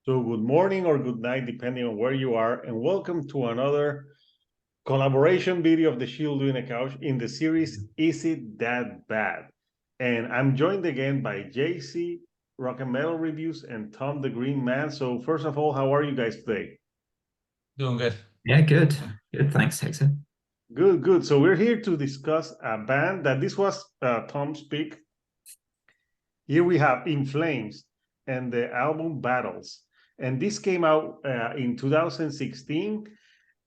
So good morning or good night, depending on where you are, and welcome to another collaboration video of the Shield Doing a Couch in the series Is It That Bad? And I'm joined again by JC, Rock and Metal Reviews, and Tom the Green Man. So first of all, how are you guys today? Doing good. Yeah, good. Good. Thanks, Hector. Good, good. So we're here to discuss a band that this was Tom's pick. Here we have In Flames and the album Battles. And this came out in 2016.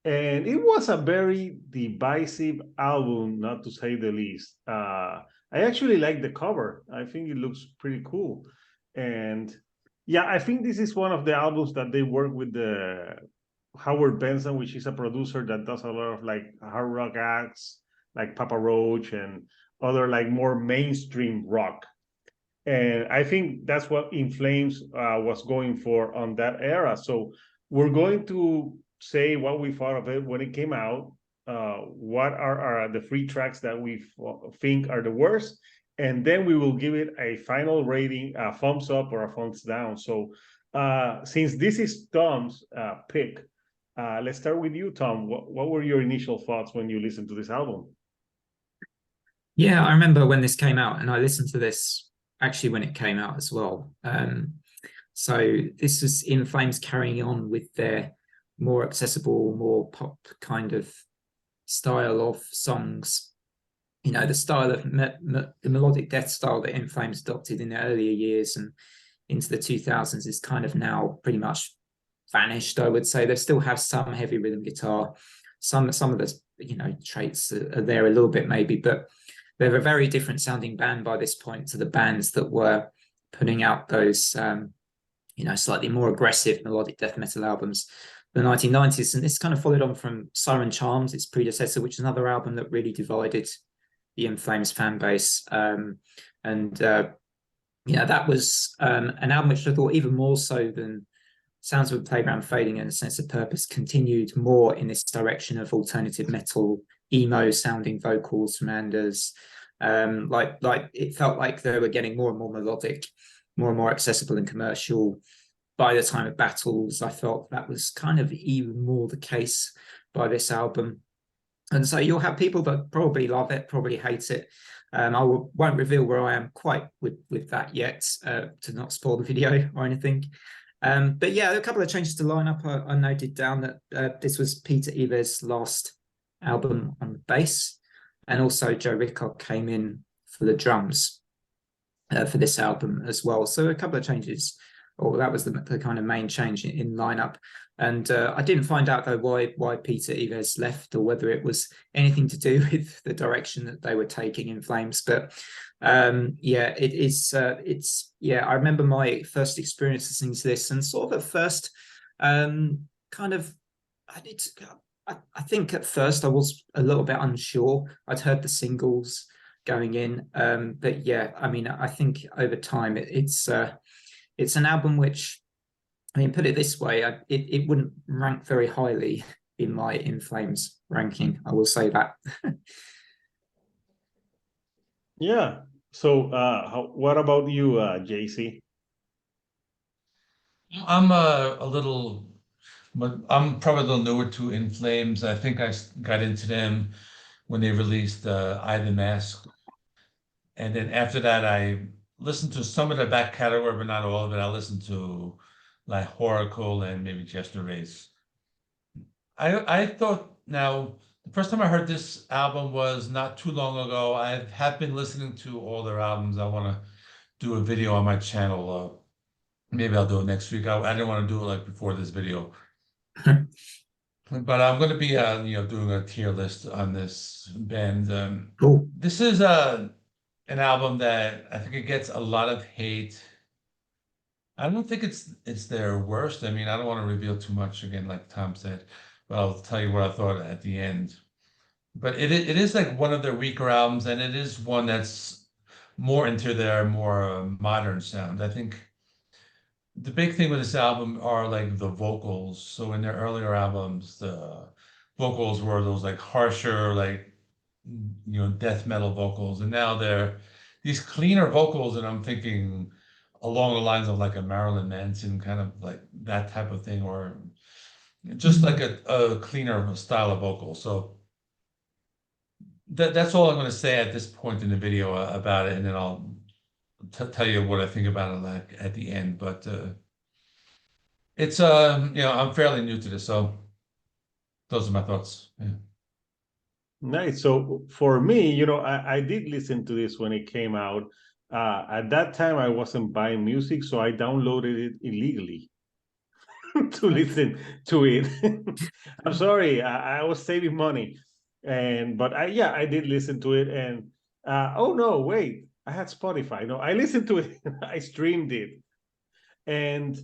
And it was a very divisive album, not to say the least. I actually like the cover. I think it looks pretty cool. And yeah, I think this is one of the albums that they work with the Howard Benson, which is a producer that does a lot of like hard rock acts, like Papa Roach and other like more mainstream rock. And I think that's what In Flames was going for on that era. So we're going to say what we thought of it when it came out. What are the three tracks that we think are the worst, and then we will give it a final rating, a thumbs up or a thumbs down. So since this is Tom's pick, let's start with you, Tom. What were your initial thoughts when you listened to this album? Yeah, I remember when this came out, and I listened to this actually when it came out as well. So this was In Flames carrying on with their more accessible, more pop kind of style of songs. You know, the style of the melodic death style that In Flames adopted in the earlier years and into the 2000s is kind of now pretty much vanished, I would say. They still have some heavy rhythm guitar. Some of the traits are there a little bit maybe, but they're a very different sounding band by this point to the bands that were putting out those slightly more aggressive melodic death metal albums in the 1990s. And this kind of followed on from Siren Charms, its predecessor, which is another album that really divided the In Flames fan base. That was an album which I thought, even more so than Sounds of a Playground Fading and A Sense of Purpose, continued more in this direction of alternative metal, emo sounding vocals from Anders. Like it felt like they were getting more and more melodic, more and more accessible and commercial. By the time of Battles, I felt that was kind of even more the case by this album. And so you'll have people that probably love it, probably hate it. Won't reveal where I am quite with that yet, to not spoil the video or anything. But yeah, a couple of changes to lineup. I noted down that this was Peter Ives' last album on the bass, and also Joe Rickard came in for the drums for this album as well. So a couple of changes, or that was the kind of main change in lineup. And I didn't find out though why Peter Ives left, or whether it was anything to do with the direction that they were taking In Flames. But I remember my first experience listening to this, and sort of at first, I think at first I was a little bit unsure. I'd heard the singles going in, but yeah, I mean, I think over time it's an album which, I mean, put it this way, it wouldn't rank very highly in my In Flames ranking. I will say that. Yeah. So what about you, JC? I'm I'm probably a little newer to In Flames. I think I got into them when they released Eye the Mask. And then after that, I listened to some of the back catalog, but not all of it. I listened to like Horacle and maybe Chester Race. I thought, now, the first time I heard this album was not too long ago. I have been listening to all their albums. I want to do a video on my channel. Maybe I'll do it next week. I didn't want to do it like before this video, but I'm going to be doing a tier list on this band. Cool. This is an album that I think it gets a lot of hate. I don't think it's their worst. I mean, I don't want to reveal too much again, like Tom said, but I'll tell you what I thought at the end. But it is like one of their weaker albums, and it is one that's more into their more modern sound. I think the big thing with this album are like the vocals. So in their earlier albums, the vocals were those like harsher, like death metal vocals, and now they're these cleaner vocals. And I'm thinking along the lines of like a Marilyn Manson kind of like that type of thing, or just like a cleaner style of vocal. So that's all I'm going to say at this point in the video about it, and then I'll tell you what I think about it like at the end. But it's I'm fairly new to this, so those are my thoughts. Yeah. Nice. So for me, I did listen to this when it came out. At that time, I wasn't buying music, so I downloaded it illegally to listen to it. I'm sorry, I was saving money, but I did listen to it, and oh no, wait, I had Spotify. No, I listened to it, I streamed it, and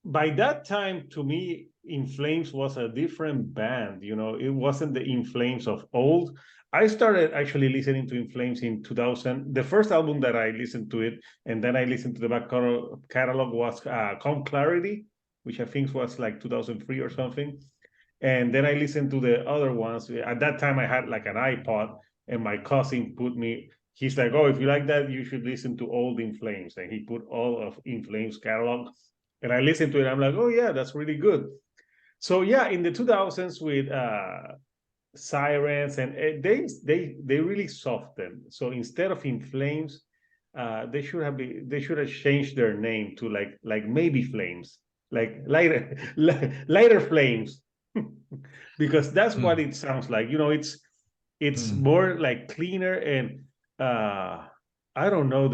by that time, to me, In Flames was a different band. It wasn't the In Flames of old. I started actually listening to In Flames in 2000. The first album that I listened to it, and then I listened to the back catalog was Come Clarity, which I think was like 2003 or something. And then I listened to the other ones. At that time, I had like an iPod, and my cousin he's like, oh, if you like that, you should listen to old In Flames. And he put all of In Flames catalog. And I listened to it. I'm like, oh yeah, that's really good. So yeah, in the 2000s with Sirens, and they really softened. So instead of In Flames, they should have changed their name to like maybe Flames, like lighter flames, because that's what it sounds like. It's more like cleaner, and I don't know,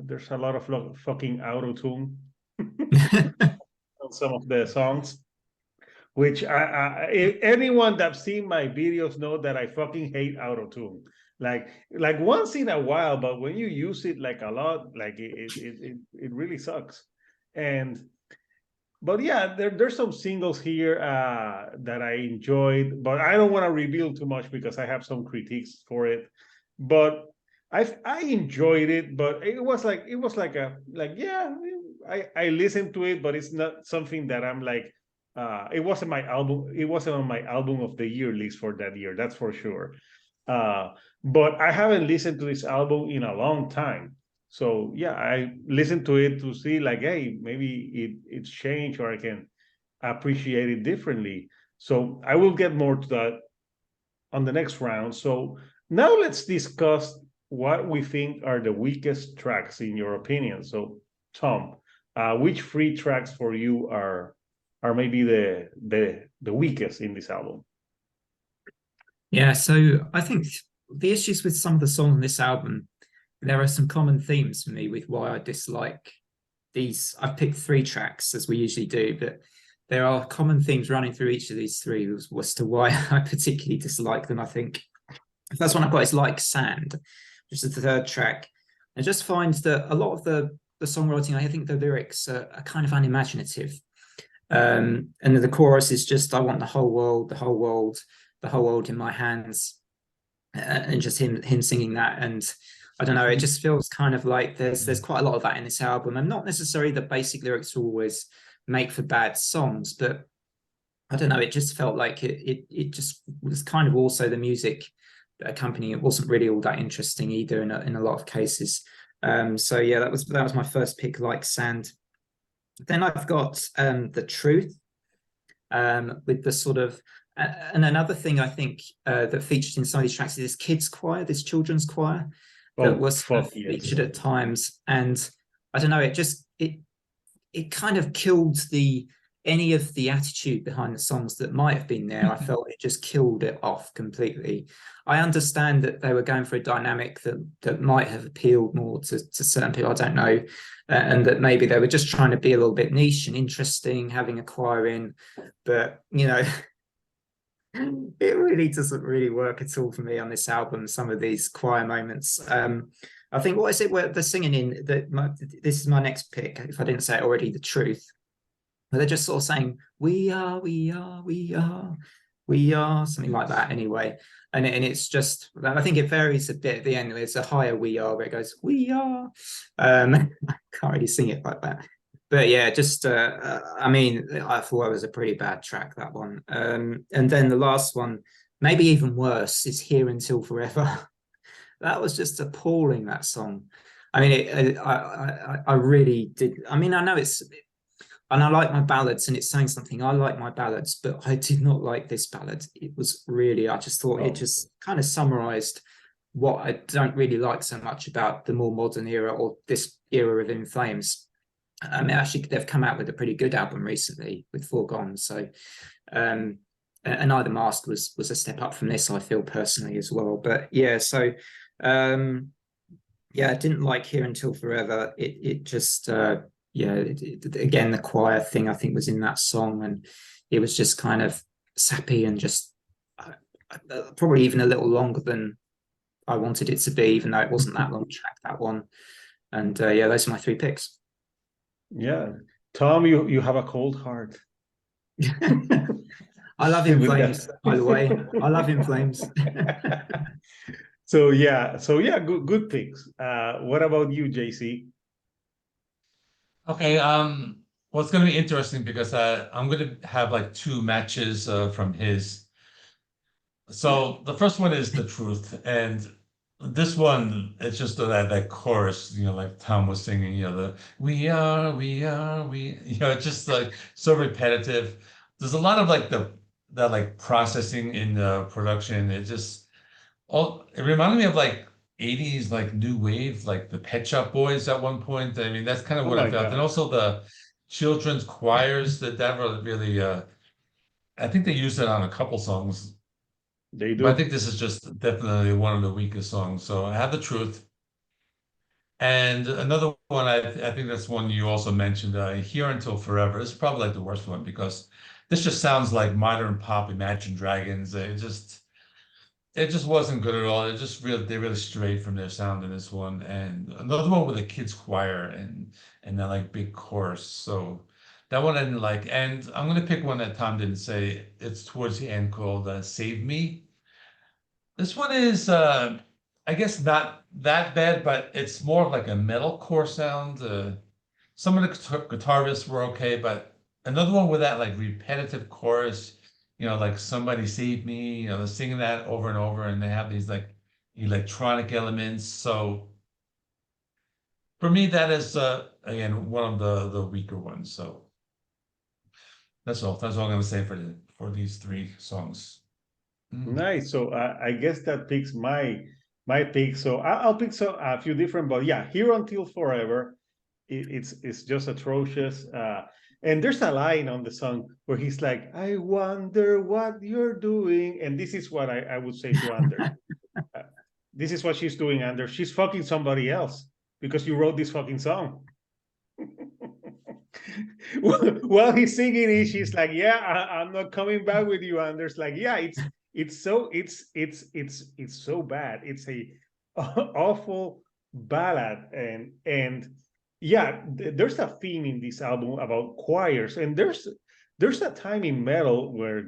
there's a lot of fucking auto tune on some of the songs, which anyone that's seen my videos know that I fucking hate auto tune. Like once in a while, but when you use it like a lot, like it really sucks. But yeah, there's some singles here that I enjoyed, but I don't want to reveal too much because I have some critiques for it. But I enjoyed it, but it was like yeah, I listened to it, but it's not something that I'm like. It wasn't my album. It wasn't on my album of the year list for that year. That's for sure. But I haven't listened to this album in a long time. So yeah, I listened to it to see like, hey, maybe it's changed, or I can appreciate it differently. So I will get more to that on the next round. So now let's discuss what we think are the weakest tracks in your opinion. So Tom, which 3 tracks for you are maybe the weakest in this album? Yeah, so I think the issues with some of the songs on this album, there are some common themes for me with why I dislike these. I've picked 3 tracks as we usually do, but there are common themes running through each of these 3 as to why I particularly dislike them. I think the first one I've got is Like Sand, which is the 3rd track. I just find that a lot of the songwriting, I think the lyrics are kind of unimaginative. And the chorus is just, I want the whole world, the whole world, the whole world in my hands. And just him singing that. And I don't know, it just feels kind of like there's quite a lot of that in this album. And not necessarily the basic lyrics always make for bad songs, but I don't know, it just felt like it just was kind of also the music accompanying it wasn't really all that interesting either in a lot of cases. So yeah, that was my first pick, Like Sand. Then I've got The Truth, with the sort of and another thing I think that featured in some of these tracks is this kids choir, this children's choir that was featured at times, and I don't know, it kind of killed any of the attitude behind the songs that might have been there. I felt it just killed it off completely. I understand that they were going for a dynamic that might have appealed more to certain people, I don't know, and that maybe they were just trying to be a little bit niche and interesting, having a choir in, but it really doesn't really work at all for me on this album, some of these choir moments. I think, what is it where they're singing in, this is my next pick, if I didn't say it already, The Truth. But they're just sort of saying, we are, something like that anyway. And it's just, I think it varies a bit at the end. There's a higher we are where it goes, we are. I can't really sing it like that. But yeah, just, I mean, I thought it was a pretty bad track, that one. And then the last one, maybe even worse, is Here Until Forever. That was just appalling, that song. I mean, I really did. I mean, I know it's, and I like my ballads, and it's saying something. I like my ballads, but I did not like this ballad. It was really, I just thought it Oh, just kind of summarized what I don't really like so much about the more modern era or this era of In Flames. I mean, actually, they've come out with a pretty good album recently with Foregone. So, and Either Mask was a step up from this, I feel personally as well. But yeah, so yeah, I didn't like Here Until Forever. It just again, the choir thing I think was in that song, and it was just kind of sappy and just probably even a little longer than I wanted it to be, even though it wasn't that long track, that one. And yeah, those are my three picks. yeah. Tom, you have a cold heart. I love In With Flames, that. by the way. I love In Flames. So yeah, good picks. What about you, JC? Okay, well, it's going to be interesting because I'm going to have like two matches from his. So the first one is The Truth, and this one, it's just that chorus, like Tom was singing, the it's just like so repetitive. There's a lot of like that like processing in the production. It reminded me of like 80s like new wave, like the Pet Shop Boys at one point. I mean, that's kind of Oh what I my felt. And God, also the children's choirs that really I think they used it on a couple songs, they but I do. think this is just definitely one of the weakest songs. So I have The Truth. And another one, I think that's one you also mentioned, Here Until Forever. This is probably like the worst one because this just sounds like modern pop Imagine Dragons. It just wasn't good at all. They really strayed from their sound in this one. And another one with a kids choir and then like big chorus. So that one I didn't like. And I'm gonna pick one that Tom didn't say. It's towards the end called "Save Me." This one is I guess not that bad, but it's more of like a metalcore sound. Some of the guitar riffs were okay, but another one with that like repetitive chorus, like somebody save me, they're singing that over and over, and they have these like electronic elements. So for me, that is again one of the weaker ones. So that's all. That's all I'm gonna say for these three songs. Mm. Nice. So I guess that picks my pick. So I'll pick a few different, but yeah, Here Until Forever. It's just atrocious. And there's a line on the song where he's like, "I wonder what you're doing," and this is what I would say to Anders. Uh, this is what she's doing, Anders. She's fucking somebody else because you wrote this fucking song. While he's singing it, she's like, "Yeah, I'm not coming back with you." Anders like, "Yeah, it's so bad. It's a awful ballad, and yeah, there's a theme in this album about choirs, and there's a time in metal where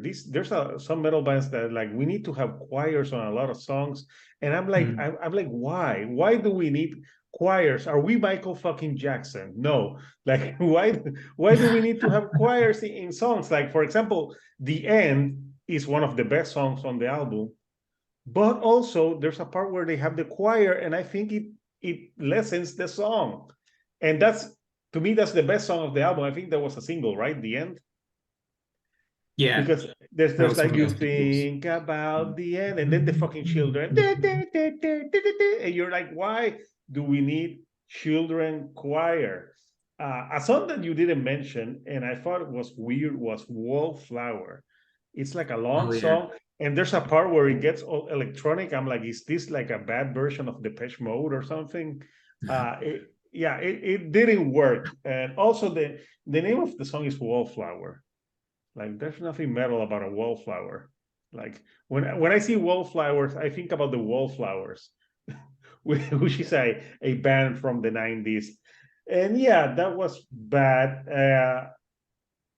some metal bands that like we need to have choirs on a lot of songs, and I'm like, Mm. I'm like, why do we need choirs? Are we Michael fucking Jackson? No, like why do we need to have choirs in songs? Like for example, The End is one of the best songs on the album, but also there's a part where they have the choir, and I think it lessens the song, and that's to me that's the best song of the album. I think that was a single, right? The End, Yeah, because there's that there's was like one of you those singles. think about the end, and then the fucking children, and you're like, why do we need children choir? A song that you didn't mention, and I thought it was weird, was Wallflower. It's like a long Oh yeah. song, and there's a part where it gets all electronic. I'm like, is this like a bad version of Depeche Mode or something? It didn't work. And also the name of the song is Wallflower. Like there's nothing metal about a wallflower. Like when I see wallflowers, I think about the Wallflowers, which is a band from the 90s. And yeah, that was bad.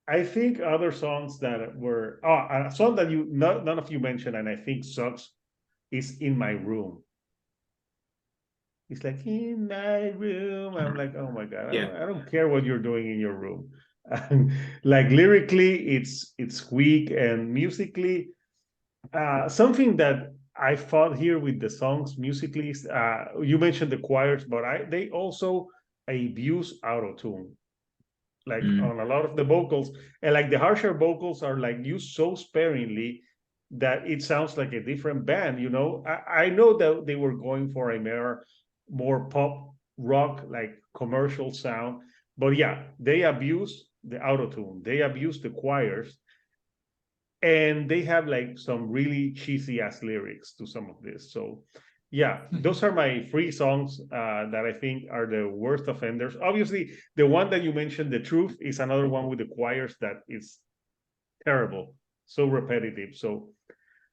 I think other songs that were a song that none of you mentioned and I think sucks is In My Room. It's like in my room. I'm like, oh my God, Yeah. I don't care what you're doing in your room. Like lyrically, it's weak, and musically, something that I fought here with the songs musically. You mentioned the choirs, but they also abuse auto-tune, like on a lot of the vocals, and like the harsher vocals are like used so sparingly that it sounds like a different band. You know, I know that they were going for a more pop rock, like commercial sound, but yeah, they abuse the auto-tune, they abuse the choirs, and they have like some really cheesy ass lyrics to some of this. So yeah, those are my three songs that I think are the worst offenders. Obviously, the one that you mentioned, The Truth, is another one with the choirs that is terrible, so repetitive. So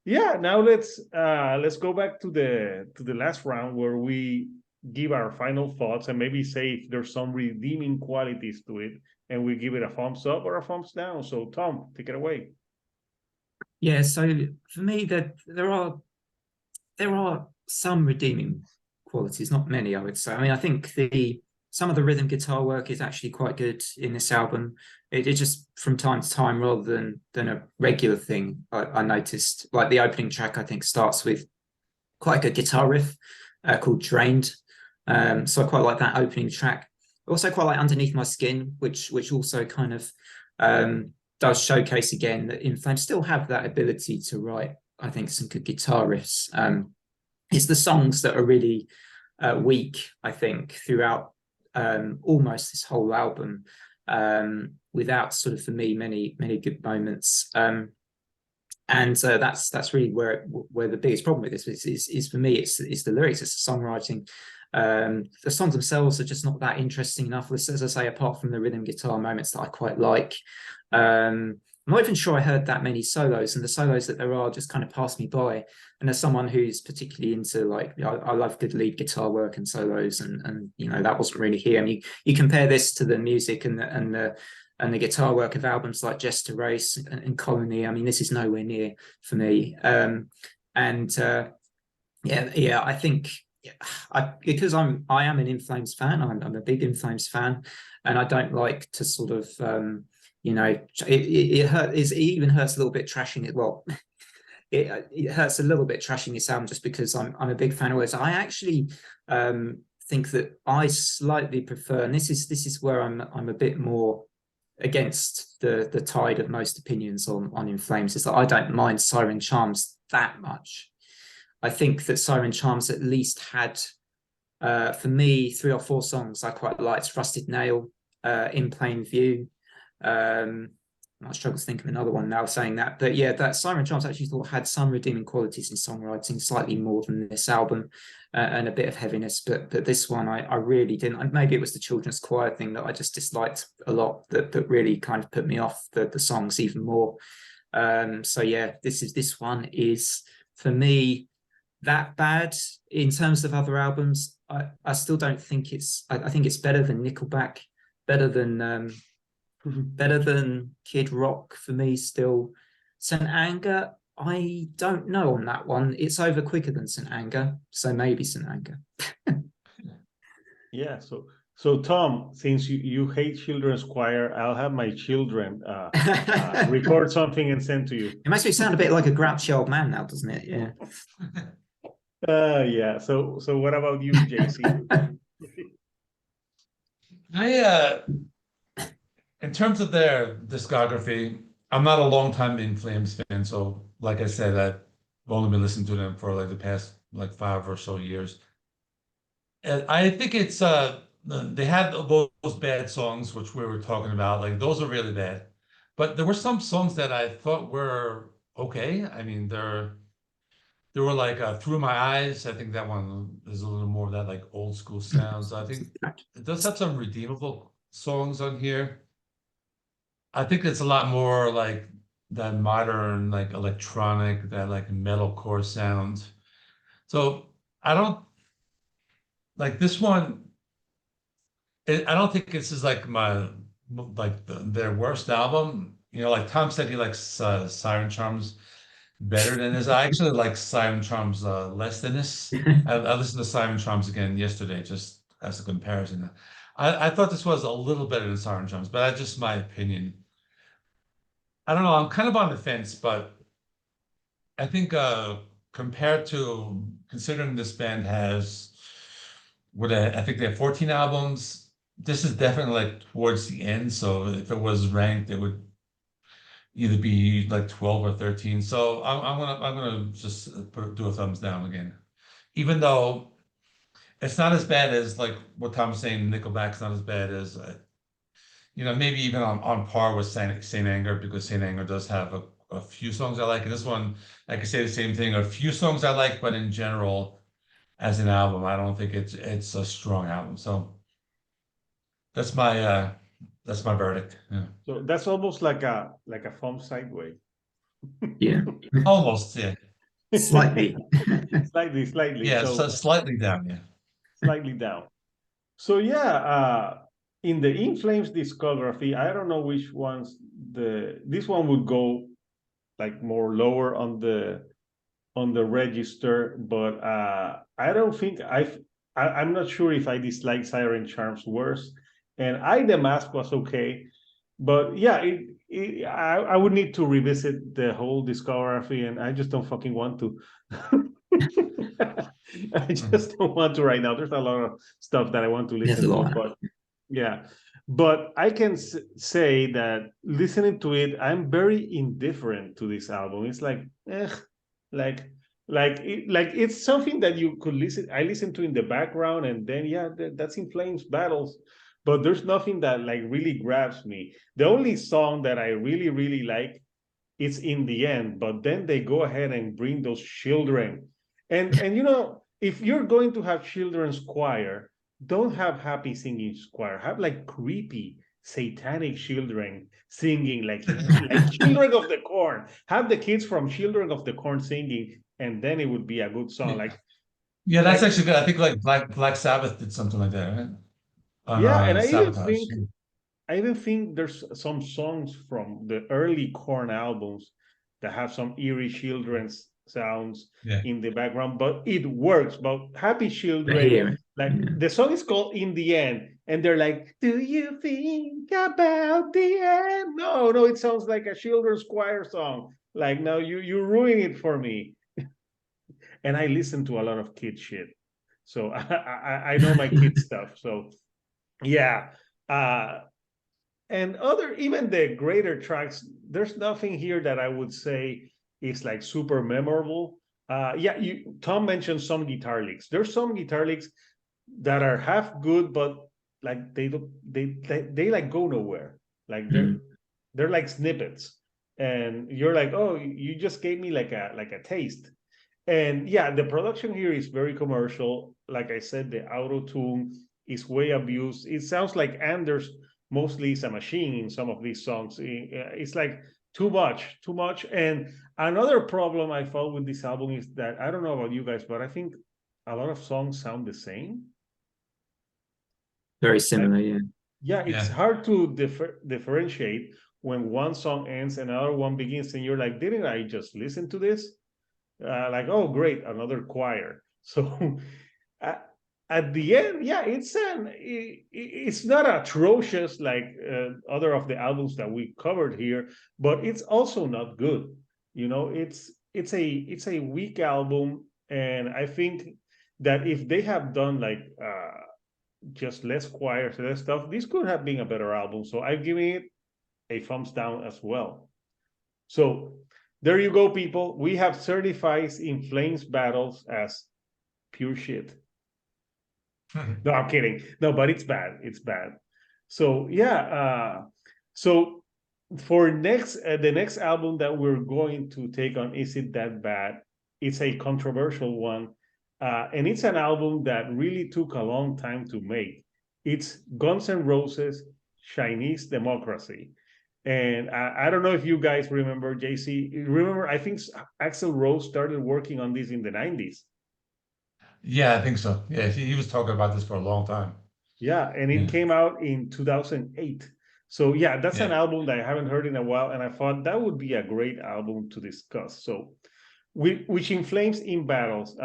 yeah, now let's go back to the last round where we give our final thoughts and maybe say if there's some redeeming qualities to it, and we give it a thumbs up or a thumbs down. So Tom, take it away. Yeah, so for me, there are some redeeming qualities, not many, I would say. I mean, I think some of the rhythm guitar work is actually quite good in this album. It just from time to time, rather than a regular thing, I noticed, like the opening track, I think starts with quite a good guitar riff called Drained. So I quite like that opening track. Also quite like Underneath My Skin, which also kind of does showcase again that In Flames still have that ability to write, I think, some good guitar riffs. It's the songs that are really weak, I think, throughout almost this whole album, without sort of, for me, many good moments. And that's really where the biggest problem with this is for me, it's the lyrics, it's the songwriting. The songs themselves are just not that interesting enough, as I say, apart from the rhythm guitar moments that I quite like. I'm not even sure I heard that many solos, and the solos that there are just kind of pass me by. And as someone who's particularly into, like, I love good lead guitar work and solos, and you know, that wasn't really here. I mean, you compare this to the music and the guitar work of albums like Jester Race and Colony. I mean, this is nowhere near for me. I think because I am an In Flames fan, I'm a big In Flames fan, and I don't like to sort of you know, it hurts. It even hurts a little bit trashing it. Well, it hurts a little bit trashing this album just because I'm a big fan of it. So I actually think that I slightly prefer, and this is where I'm a bit more against the tide of most opinions on In Flames, is that I don't mind Siren Charms that much. I think that Siren Charms at least had, for me, 3 or 4 songs I quite liked. Rusted Nail, In Plain View. I struggle to think of another one now saying that, but yeah, that Siren Charms actually thought had some redeeming qualities in songwriting, slightly more than this album, and a bit of heaviness. But this one, I really didn't. And maybe it was the children's choir thing that I just disliked a lot, that really kind of put me off the songs even more. So yeah, this one is for me that bad. In terms of other albums, I still don't think it's. I think it's better than Nickelback, better than Kid Rock for me still. St. Anger, I don't know on that one. It's over quicker than St. Anger, so maybe St. Anger. Yeah, so Tom, since you hate children's choir, I'll have my children record something and send to you. It makes me sound a bit like a grouchy old man now, doesn't it? Yeah. Yeah. So what about you, JC? In terms of their discography, I'm not a long-time In Flames fan, so like I said, I've only been listening to them for like the past like 5 or so years. And I think it's they had those bad songs which we were talking about, like those are really bad. But there were some songs that I thought were okay. I mean, there were like Through My Eyes. I think that one is a little more of that like old school sounds. I think it does have some redeemable songs on here. I think it's a lot more like that modern, like electronic, that like metalcore sound. So I don't like this one. I don't think this is like their worst album. You know, like Tom said, he likes Siren Charms better than this. I actually like Siren Charms less than this. I listened to Siren Charms again yesterday just as a comparison. I thought this was a little better than Siren Charms, but that's just my opinion. I don't know. I'm kind of on the fence, but I think compared to considering this band has I think they have 14 albums. This is definitely like towards the end. So if it was ranked, it would either be like 12 or 13. So I'm gonna just do a thumbs down again. Even though it's not as bad as like what Tom was saying, Nickelback's not as bad as maybe even on par with Saint Anger, because Saint Anger does have a few songs I like. And this one, I could say the same thing. A few songs I like, but in general, as an album, I don't think it's a strong album. So that's my verdict. Yeah. So that's almost like a fun segue. Yeah, Almost, yeah. slightly. Slightly. Yeah, So so slightly down, yeah. slightly down. So yeah, in the In Flames discography, I don't know which ones this one would go like more lower on the register, but I don't think I'm not sure if I dislike Siren Charms worse, and I The Mask was okay, but yeah, I would need to revisit the whole discography, and I just don't fucking want to. I just don't want to right now. There's a lot of stuff that I want to There's listen a to, lot. but yeah. But I can say that listening to it, I'm very indifferent to this album. It's like, like, like it's something that you could listen. I listen to in the background, and then yeah, that's In Flames battles. But there's nothing that like really grabs me. The only song that I really, really like is In the End. But then they go ahead and bring those children, and if you're going to have children's choir, don't have happy singing choir. Have like creepy satanic children singing, like Children of the Corn. Have the kids from Children of the Corn singing, and then it would be a good song. Yeah, that's Like actually good. I think like Black Sabbath did something like that, right? On yeah, and Sabotage. I even think there's some songs from the early Korn albums that have some eerie children's sounds Yeah. in the background, but it works. But Happy But Children, here, like yeah. the song is called In the End, and they're like, "Do you think about the end?" No, it sounds like a children's choir song. Like, no, you ruin it for me. And I listen to a lot of kid shit, so I know my kid stuff. So yeah. And even the greater tracks, there's nothing here that I would say is like super memorable. Yeah, Tom mentioned some guitar licks. There's some guitar licks that are half good, but like they like go nowhere. Like they're like snippets, and you're like, oh, you just gave me like a taste. And yeah, the production here is very commercial. Like I said, the auto tune is way abused. It sounds like Anders mostly is a machine in some of these songs. It's like too much. And another problem I found with this album is that I don't know about you guys, but I think a lot of songs sound the same. Very similar, yeah. Yeah, it's hard to differentiate when one song ends and another one begins, and you're like, didn't I just listen to this? Like, oh, great, another choir. So at the end, yeah, it's not atrocious like other of the albums that we covered here, but it's also not good. It's a weak album, and I think that if they have done like just less choirs, less stuff, this could have been a better album. So I'm giving it a thumbs down as well. So there you go, people. We have certified In Flames battles as pure shit. No, I'm kidding. No, but it's bad. It's bad. So yeah. So for the next album that we're going to take on, Is It That Bad? It's a controversial one, and it's an album that really took a long time to make. It's Guns N' Roses' Chinese Democracy. And I don't know if you guys remember, JC. Remember, I think Axl Rose started working on this in the 90s. Yeah, I think so. Yeah, he was talking about this for a long time. Yeah, and it came out in 2008. So yeah, that's an album that I haven't heard in a while, and I thought that would be a great album to discuss. So, which In Flames in battles.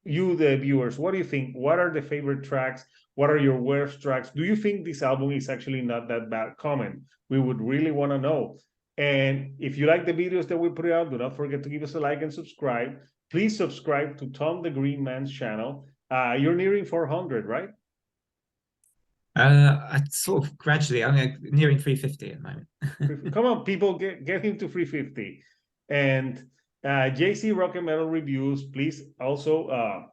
You, the viewers, what do you think? What are the favorite tracks? What are your worst tracks? Do you think this album is actually not that bad? Comment. We would really want to know. And if you like the videos that we put out, do not forget to give us a like and subscribe. Please subscribe to Tom the Green Man's channel. You're nearing 400, right? I sort of gradually, I'm nearing 350 at the moment. Come on, people, get him to 350. And JC Rock and Metal Reviews, please also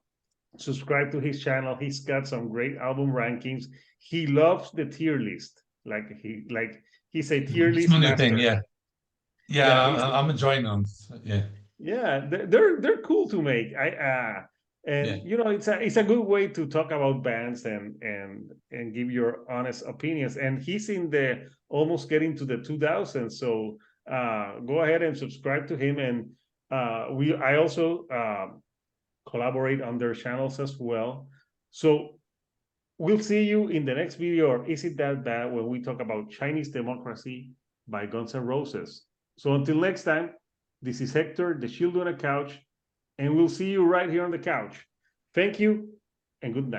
subscribe to his channel. He's got some great album rankings. He loves the tier list. He's a tier list It's my new master. thing, yeah. Yeah, Yeah, I'm enjoying them. Yeah. Yeah, they're cool to make. Yeah. You know, it's a good way to talk about bands and give your honest opinions. And he's in the almost getting to the 2000s, so go ahead and subscribe to him. And I also collaborate on their channels as well. So we'll see you in the next video, or Is It That Bad, when we talk about Chinese Democracy by Guns N' Roses. So until next time, this is Hector, the Shield on a Couch, and we'll see you right here on the couch. Thank you and good night.